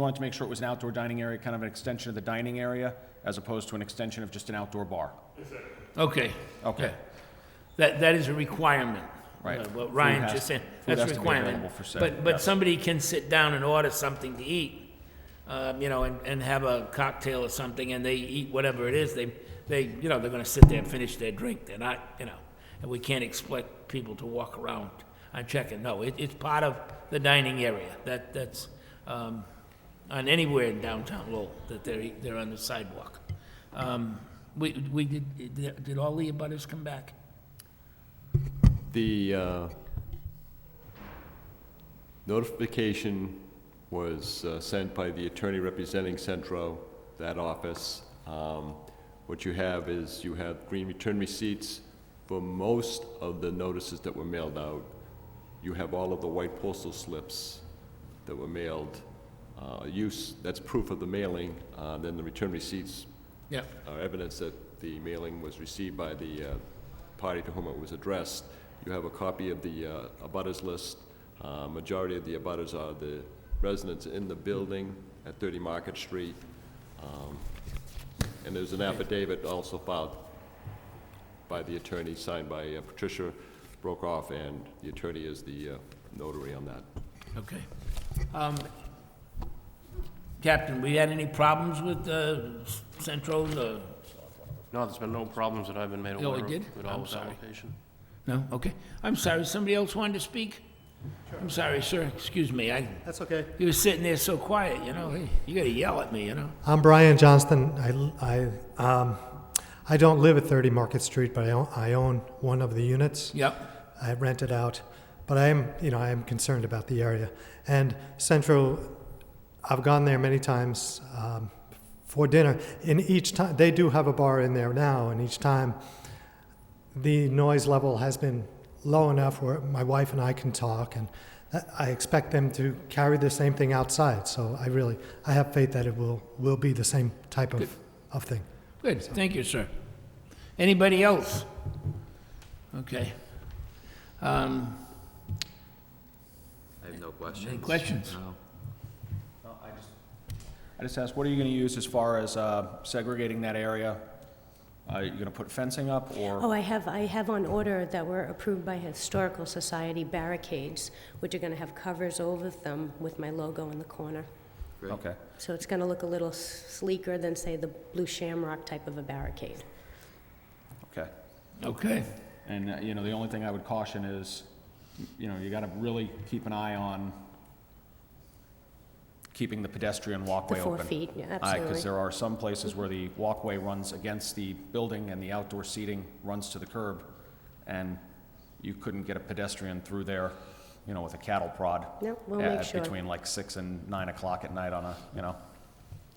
wanted to make sure it was an outdoor dining area, kind of an extension of the dining area, as opposed to an extension of just an outdoor bar. Okay. Okay. That is a requirement. Right. What Ryan just said, that's a requirement. But somebody can sit down and order something to eat, and have a cocktail or something, and they eat whatever it is. They're going to sit there and finish their drink. They're not, and we can't expect people to walk around and check it. No, it's part of the dining area. That's on anywhere in downtown Lowell that they're on the sidewalk. We did all the abutters come back? The notification was sent by the attorney representing Centro, that office. What you have is you have green return receipts for most of the notices that were mailed out. You have all of the white postal slips that were mailed. That's proof of the mailing. Then the return receipts Yep. are evidence that the mailing was received by the party to whom it was addressed. You have a copy of the abutters list. Majority of the abutters are the residents in the building at 30 Market Street. And there's an affidavit also filed by the attorney, signed by Patricia Brokoff, and the attorney is the notary on that. Okay. Captain, we had any problems with Centro's? No, there's been no problems that I've been made Oh, aware it of did? with all I'm this sorry. application. No? Okay. I'm sorry, somebody else wanted to speak? I'm sorry, sir, excuse me. That's okay. You were sitting there so quiet, Hey, you gotta yell at me, I'm Brian Johnston. I don't live at 30 Market Street, but I own one of the units. Yep. I rent it out, but I am concerned about the area. And Central, I've gone there many times for dinner. And each time, they do have a bar in there now, and each time the noise level has been low enough where my wife and I can talk, and I expect them to carry the same thing outside. So I have faith that it will be the same type of thing. Good, thank you, sir. Anybody else? Okay. I have no questions. Any questions? No. I just asked, what are you going to use as far as segregating that area? Are you going to put fencing up, or? Oh, I have on order that were approved by Historical Society barricades, which are going to have covers over them with my logo in the corner. Great. Okay. So it's going to look a little sleeker than, say, the blue shamrock type of a barricade. Okay. Okay. And, the only thing I would caution is, you got to really keep an eye on keeping the pedestrian walkway The 4 open. feet, yeah, absolutely. Because there are some places where the walkway runs against the building and the outdoor seating runs to the curb, and you couldn't get a pedestrian through there, with a cattle prod. No, we'll make sure. Between like 6 and 9 o'clock at night on a,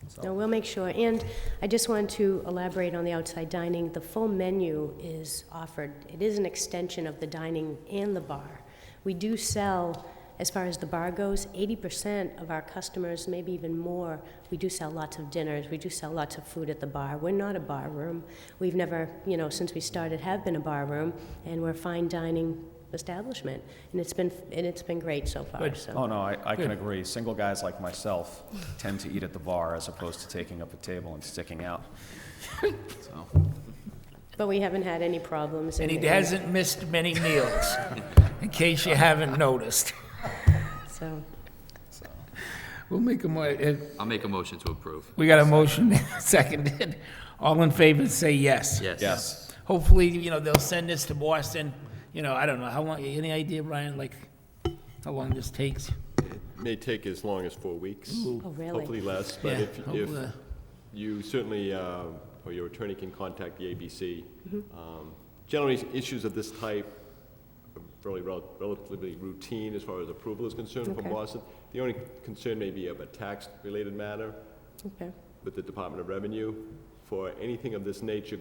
So. No, we'll make sure. And I just wanted to elaborate on the outside dining. The full menu is offered. It is an extension of the dining and the bar. We do sell, as far as the bar goes, 80% of our customers, maybe even more, we do sell lots of dinners. We do sell lots of food at the bar. We're not a bar room. We've never, since we started, have been a bar room, and we're a fine dining establishment, and it's been great so far. So. Oh, no, I can agree. Single guys like myself tend to eat at the bar as opposed to taking up a table and sticking out. So. But we haven't had any problems. And he hasn't missed many meals, in case you haven't noticed. So. We'll make I'll make a motion to approve. We got a motion, seconded. All in favor, say yes. Yes. Yes. Hopefully, they'll send this to Boston. I don't know, how long, any idea, Brian, how long this takes? It may take as long as 4 weeks. Ooh. Oh, really? Hopefully less, but Yeah, if hopefully. you certainly, or your attorney can contact the ABC. Generally, issues of this type are fairly relatively routine as far as approval is concerned from Okay. Boston. The only concern may be of a tax-related matter Okay. with the Department of Revenue. For anything of this nature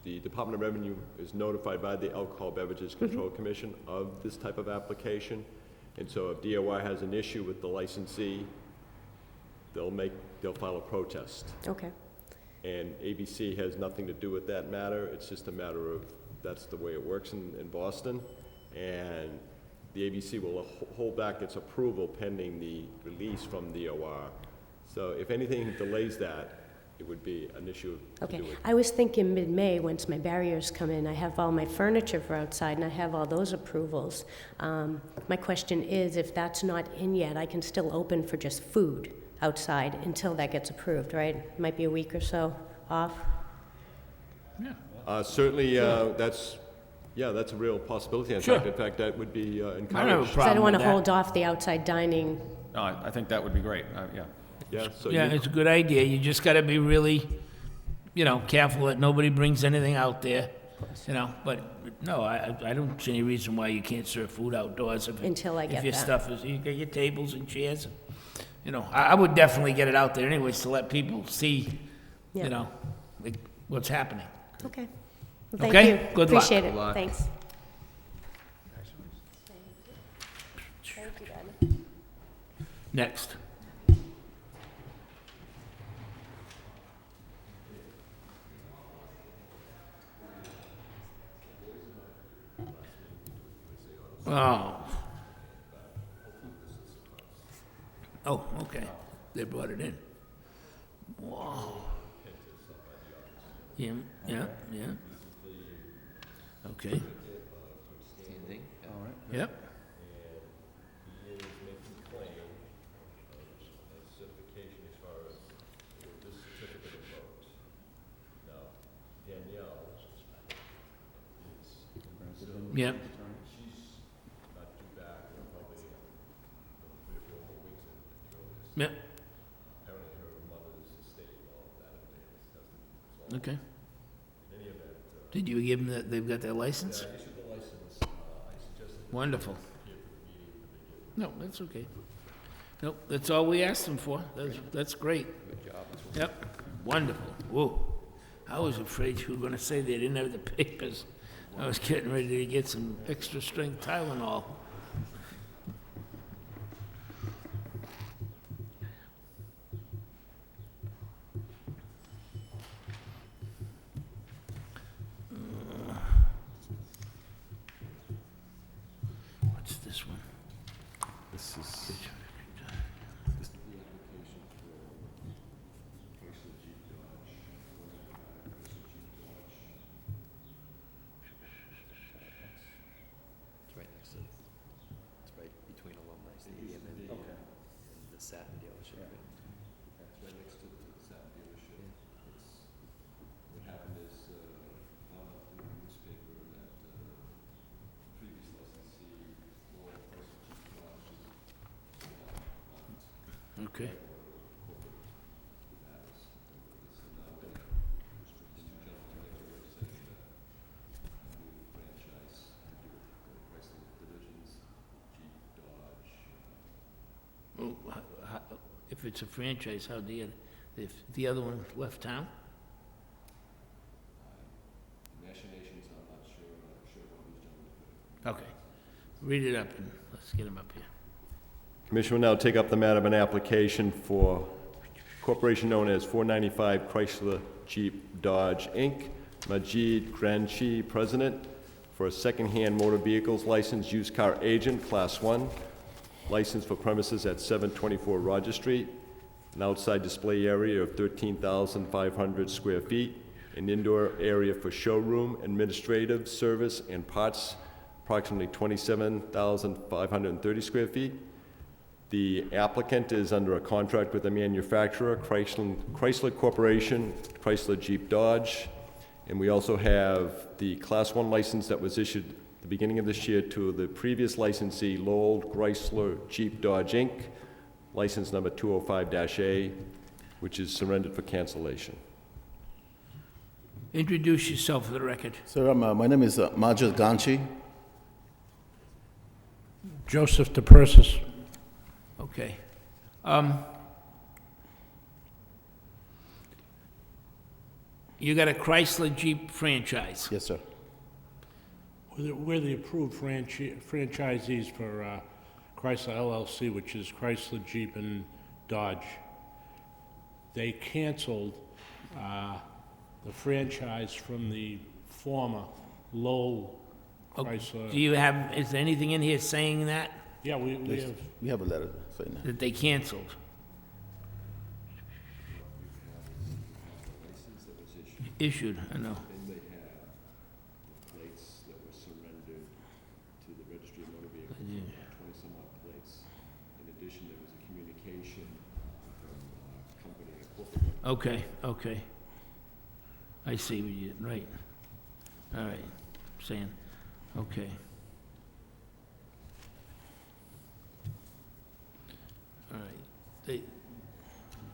the Department of Revenue is notified by the Alcohol Beverages Control Commission of this type of application. And so if DOI has an issue with the licensee, they'll file a protest. Okay. And ABC has nothing to do with that matter. It's just a matter of, that's the way it works in Boston. And the ABC will hold back its approval pending the release from DOR. So if anything delays that, it would be an issue to Okay. do with. I was thinking mid-May, once my barriers come in, I have all my furniture for outside, and I have all those approvals. My question is, if that's not in yet, I can still open for just food outside until that gets approved, right? Might be a week or so off. Certainly, that's a real possibility. In fact, that would be encouraged. Because I don't want to hold off the outside dining. No, I think that would be great, yeah. Yeah, so Yeah, it's a good idea. You just got to be really you know, careful that nobody brings anything out there, you know, but no, I don't see any reason why you can't serve food outdoors if Until I get if your that. stuff is, you got your tables and chairs. You know, I would definitely get it out there anyways to let people see, Yeah. you know, like, what's happening. Okay. Well, thank Okay? you. Good luck. Appreciate it. Good luck. Thanks. Thank you, Dad. Next. Oh. Oh, okay. They brought it in. Wow. Yeah, yeah, yeah. Okay. Standing, all right. Yep. Yep. Yep. Okay. Did you give them that, they've got their license? Wonderful. No, that's okay. Nope, that's all we asked them for. That's great. Good job. Yep, wonderful. Whoa. I was afraid you were gonna say they didn't have the papers. I was getting ready to get some extra strength Tylenol. What's this one? This is. It's right next to, it's right between Alumni Stadium and the Satin dealership. That's right next to the Satin dealership. It's, what happened is, found out through the newspaper that, previous licensee, Lowell, Okay. Oh, if it's a franchise, how do you, if the other one left town? Machinations, I'm not sure, what these gentlemen Okay. Read it up and let's get him up here. Commission will now take up the matter of an application for corporation known as 495 Chrysler Jeep Dodge, Inc., Majid Granchi, President, for a second-hand motor vehicles license, used car agent, Class 1, license for premises at 724 Roger Street, an outside display area of 13,500 square feet, an indoor area for showroom, administrative, service, and parts, approximately 27,530 square feet. The applicant is under a contract with the manufacturer, Chrysler Corporation, Chrysler Jeep Dodge, and we also have the Class 1 license that was issued at the beginning of this year to the previous licensee, Lowell Chrysler Jeep Dodge, Inc., license number 205-A, which is surrendered for cancellation. Introduce yourself for the record. Sir, my name is Majid Ganchi. Joseph DePersis. Okay. You got a Chrysler Jeep franchise? Yes, sir. We're the approved franchisees for Chrysler LLC, which is Chrysler, Jeep, and Dodge. They canceled the franchise from the former Lowell Chrysler. Do you have, is there anything in here saying that? Yeah, we have. We have a letter saying that. That they canceled? Issued, I know. And they have the plates that were surrendered to the registry of motor vehicles, 20-some-odd plates. In addition, there was a communication from a company, a corporate. Okay, okay. I see what you, right. All right, saying, okay. All right, do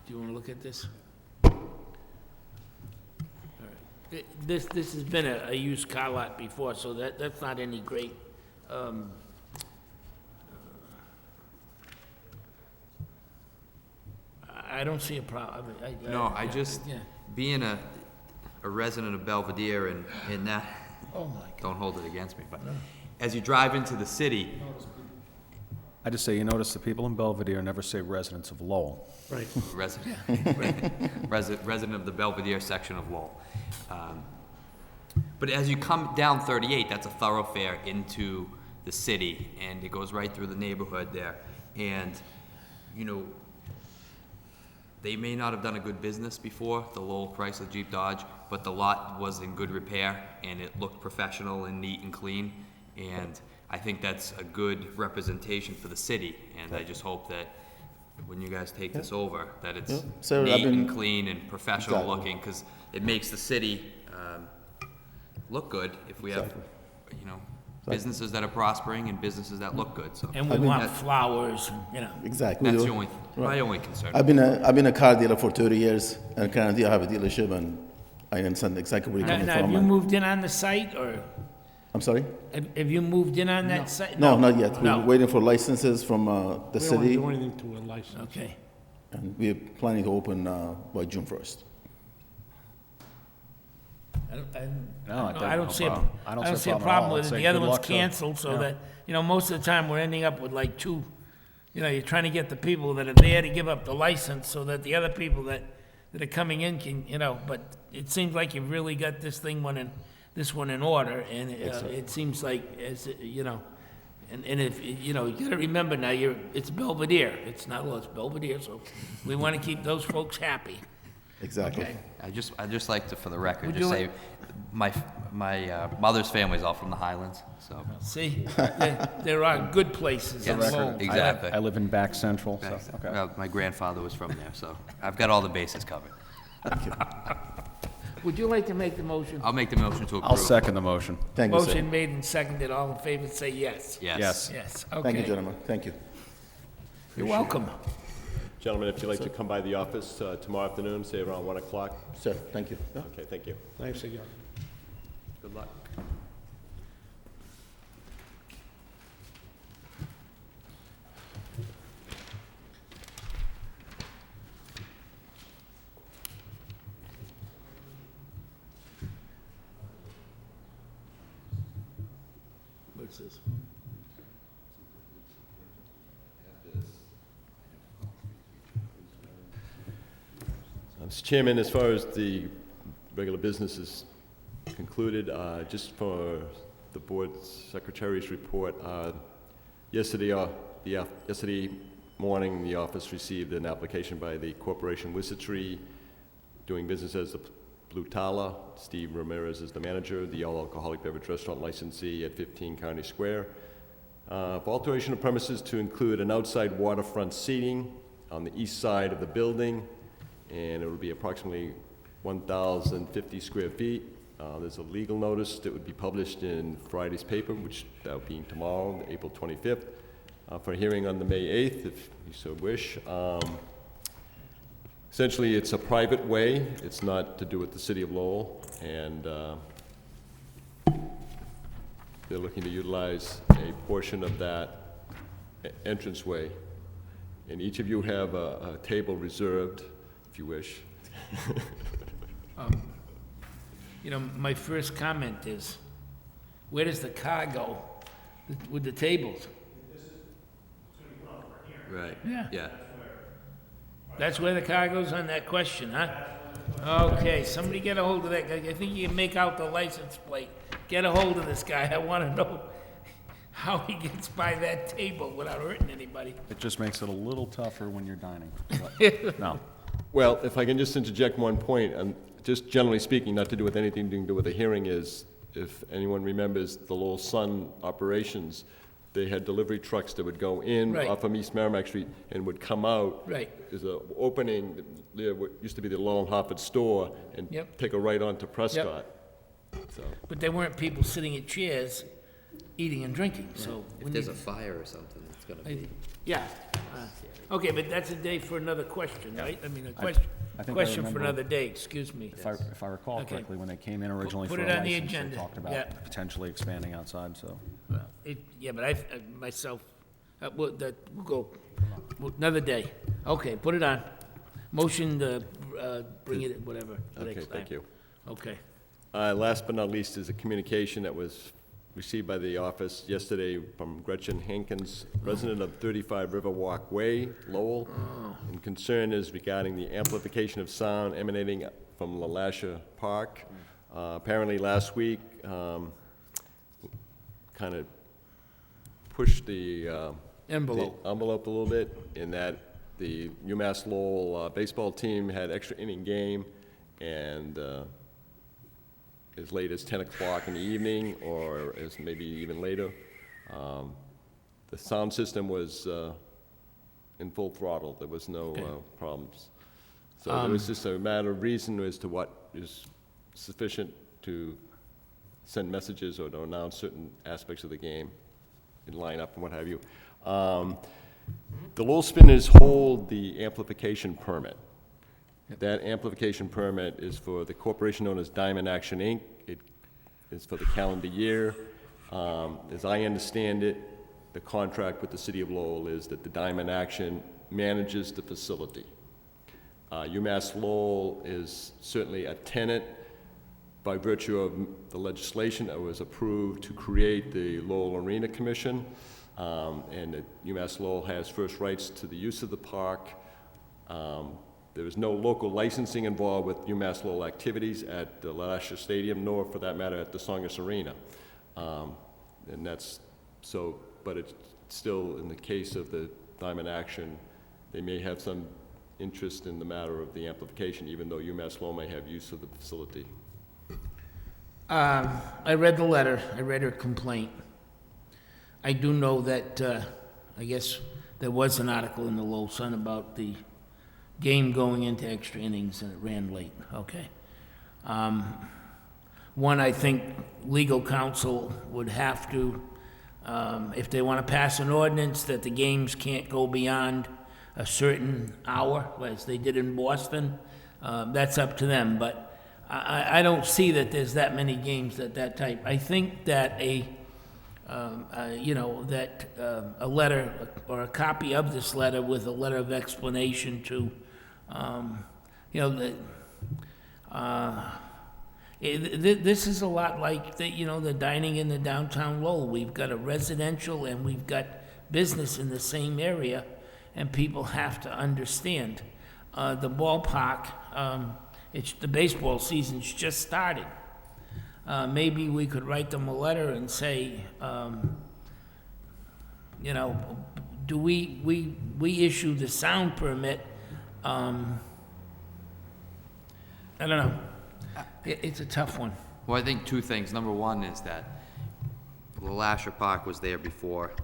you want to look at this? This has been a used car lot before, so that's not any great, I don't see a problem. No, I just, yeah. being a resident of Belvedere and that, Oh, my God. don't hold it against me, but as you drive into the city, I just say, you notice the people in Belvedere never say residents of Lowell. Right. resident, resident of the Belvedere section of Lowell. But as you come down 38, that's a thoroughfare into the city, and it goes right through the neighborhood there. And, you know, they may not have done a good business before, the Lowell Chrysler Jeep Dodge, but the lot was in good repair, and it looked professional and neat and clean. And I think that's a good representation for the city, and I just hope that when you guys take this over, that it's So, neat I've been- and clean and professional Exactly. looking, because it makes the city look good if we have, you know, businesses that are prospering and businesses that look good, so. And we want flowers, you know. Exactly. That's We the do. only, my only concern. I've been a car dealer for 30 years, and currently I have a dealership, and I understand exactly where you're coming Now, have from. you and- moved in on the site, or I'm sorry? have you moved in on that site? No, not yet. No. We're waiting for licenses from the We don't want to city, do anything to a license. Okay. and we're planning to open by June 1st. I don't see a problem. I don't see a problem at problem all. with I'd it. say The other good one's luck to- canceled, so yeah. that, you know, most of the time, we're ending up with like two, you know, you're trying to get the people that are there to give up the license so that the other people that are coming in can, you know, but it seems like you've really got this one in order, and it seems like, as, you know, and if, you know, you gotta remember now, it's Belvedere, it's not, well, it's Belvedere, so we wanna keep those folks happy. Exactly. Okay. I just like to, for the record, Would just you say, my mother's family's all from the Highlands, so. See, there are good places in Yes, Lowell. exactly. I live in Back Central, so, okay. Well, my grandfather was from there, so I've got all the bases covered. Would you like to make the motion? I'll make the motion to approve. I'll second the motion. Thank you, sir. Motion made and seconded, all in favor, say yes. Yes. Yes. Yes, okay. Thank you, gentlemen. Thank you. You're welcome. Gentlemen, if you'd like to come by the office tomorrow afternoon, say around 1 o'clock. Sir, thank you. Okay, thank you. Thanks again. Good luck. What's this? Mr. Chairman, as far as the regular business is concluded, just for the board secretary's report, yesterday morning, the office received an application by the Corporation Wissatry, doing business as the Blue Tala. Steve Ramirez is the manager, the all-alcoholic beverage restaurant licensee at 15 County Square. For alteration of premises to include an outside waterfront seating on the east side of the building, and it would be approximately 1,050 square feet. There's a legal notice that would be published in Friday's paper, which that would be tomorrow, April 25th, for a hearing on the May 8th, if you so wish. Essentially, it's a private way. It's not to do with the city of Lowell, and they're looking to utilize a portion of that entranceway. And each of you have a table reserved, if you wish. You know, my first comment is, where does the car go with the tables? Right. Yeah. Yeah. That's where the car goes on that question, huh? Okay, somebody get a hold of that guy. I think you can make out the license plate. Get a hold of this guy. I want to know how he gets by that table without hurting anybody. It just makes it a little tougher when you're dining. But, no. Well, if I can just interject one point, and just generally speaking, not to do with anything to do with the hearing, is if anyone remembers the Lowell Sun operations, they had delivery trucks that would go in Right. off of East Merrimack Street and would come out. Right. There's an opening, there used to be the Lowell and Hartford store, and Yep. take a right onto Prescott. So, But there weren't people sitting at chairs eating and drinking, so. If when there's you- a fire or something, it's gonna be. Yeah. Okay, but that's a day for another question, right? I mean, a question. I think I question for remember- another day, excuse me. If I recall Okay. correctly, when they came in originally for Put a it on the license, they agenda. talked Yeah. about potentially expanding outside, so. Yeah, but myself, we'll go, another day. Okay, put it on. Motion to bring it, whatever, Okay, next time. thank you. Okay. Last but not least is a communication that was received by the office yesterday from Gretchen Hankins, resident of 35 Riverwalk Way, Lowell. And concern is regarding the amplification of sound emanating from LaLasha Park. Apparently last week, kind of pushed the Envelope. the envelope a little bit in that the UMass Lowell baseball team had extra inning game, and as late as 10 o'clock in the evening, or as maybe even later. The sound system was in full throttle. There was no problems. So it was just a matter of reason as to what is sufficient to send messages or to announce certain aspects of the game in lineup and what have you. The Lowell Spinners hold the amplification permit. That amplification permit is for the corporation known as Diamond Action, Inc. It is for the calendar year. As I understand it, the contract with the city of Lowell is that the Diamond Action manages the facility. UMass Lowell is certainly a tenant by virtue of the legislation that was approved to create the Lowell Arena Commission, and that UMass Lowell has first rights to the use of the park. There is no local licensing involved with UMass Lowell activities at the LaLasha Stadium, nor for that matter at the Songus Arena. And that's so, but it's still in the case of the Diamond Action, they may have some interest in the matter of the amplification, even though UMass Lowell may have use of the facility. I read the letter, I read her complaint. I do know that, I guess there was an article in the Lowell Sun about the game going into extra innings and it ran late, okay. One, I think legal counsel would have to, if they want to pass an ordinance that the games can't go beyond a certain hour, as they did in Boston, that's up to them, but I don't see that there's that many games at that type. I think that a letter or a copy of this letter with a letter of explanation to, this is a lot like the dining in the downtown Lowell. We've got a residential and we've got business in the same area, and people have to understand. The ballpark, the baseball season's just starting. Maybe we could write them a letter and say, do we issue the sound permit? I don't know. It's a tough one. Well, I think two things. Number one is that LaLasha Park was there before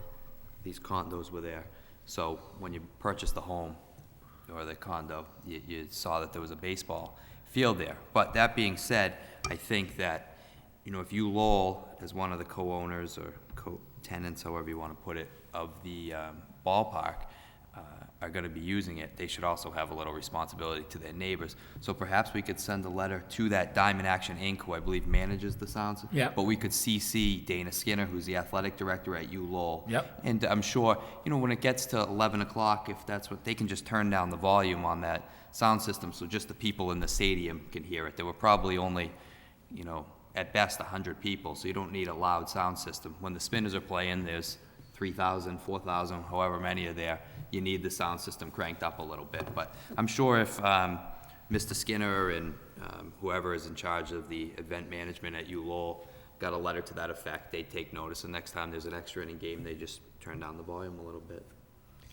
these condos were there. So when you purchased the home or the condo, you saw that there was a baseball field there. But that being said, I think that, if you Lowell, as one of the co-owners or co-tenants, however you want to put it, of the ballpark, are going to be using it, they should also have a little responsibility to their neighbors. So perhaps we could send a letter to that Diamond Action Inc., who I believe manages the sounds. Yeah. But we could CC Dana Skinner, who's the athletic director at U Lowell. Yep. And I'm sure, when it gets to 11 o'clock, if that's what, they can just turn down the volume on that sound system so just the people in the stadium can hear it. There were probably only, at best 100 people, so you don't need a loud sound system. When the Spinners are playing, there's 3,000, 4,000, however many are there. You need the sound system cranked up a little bit. But I'm sure if Mr. Skinner and whoever is in charge of the event management at U Lowell got a letter to that effect, they'd take notice, and next time there's an extra inning game, they just turn down the volume a little bit.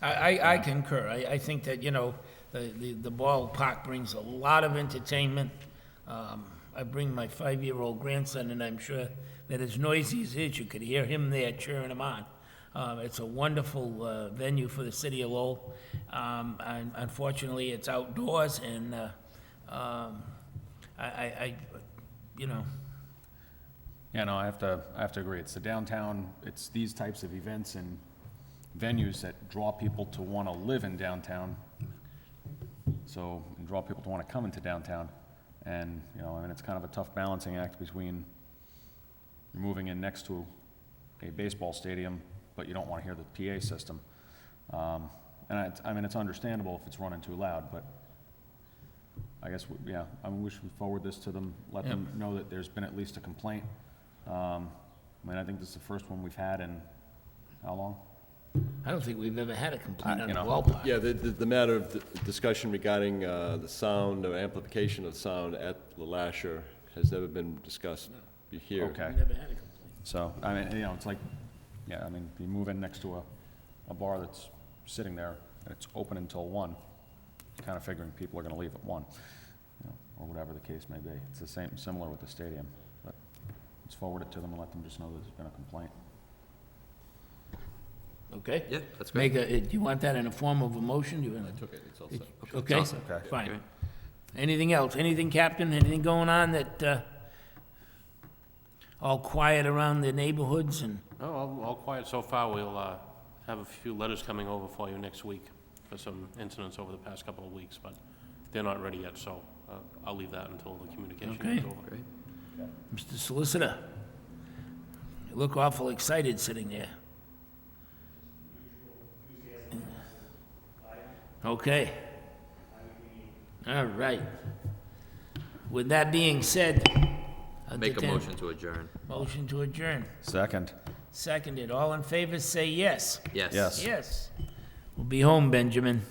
I concur. I think that, the ballpark brings a lot of entertainment. I bring my 5-year-old grandson, and I'm sure that as noisy as it is, you could hear him there cheering him on. It's a wonderful venue for the city of Lowell. And unfortunately, it's outdoors, and Yeah, no, I have to agree. It's the downtown, it's these types of events and venues that draw people to want to live in downtown. so, and draw people to want to come into downtown. And, you know, I mean, it's kind of a tough balancing act between you're moving in next to a baseball stadium, but you don't want to hear the PA system. I mean, it's understandable if it's running too loud, but I guess, yeah, I wish we forward this to them, let them know that there's been at least a complaint. I mean, I think this is the first one we've had in how long? I don't think we've ever had a complaint on you the know. ballpark. Yeah, the matter of the discussion regarding the sound or amplification of sound at the Lasher has never been discussed here. Okay. Never had a complaint. So, I mean, you know, it's like, yeah, I mean, you move in next to a bar that's sitting there, and it's open until 1, kind of figuring people are gonna leave at 1, you know, or whatever the case may be. It's the same, similar with the stadium, but let's forward it to them and let them just know there's been a complaint. Okay? Yeah, that's great. Do you want that in a form of a motion? Do you want I took it, it's all set. Okay, It's all set. Okay. fine. Anything else? Anything, Captain? Anything going on that, all quiet around the neighborhoods and, No, all quiet so far. We'll have a few letters coming over for you next week for some incidents over the past couple of weeks, but they're not ready yet, so I'll leave that until the communication Okay. is over. Great. Mr. Solicitor? You look awful excited sitting there. Okay. All right. With that being said, I'll Make a entertain- motion to adjourn. Motion to adjourn. Second. Seconded. All in favor, say yes. Yes. Yes. Yes. We'll be home, Benjamin.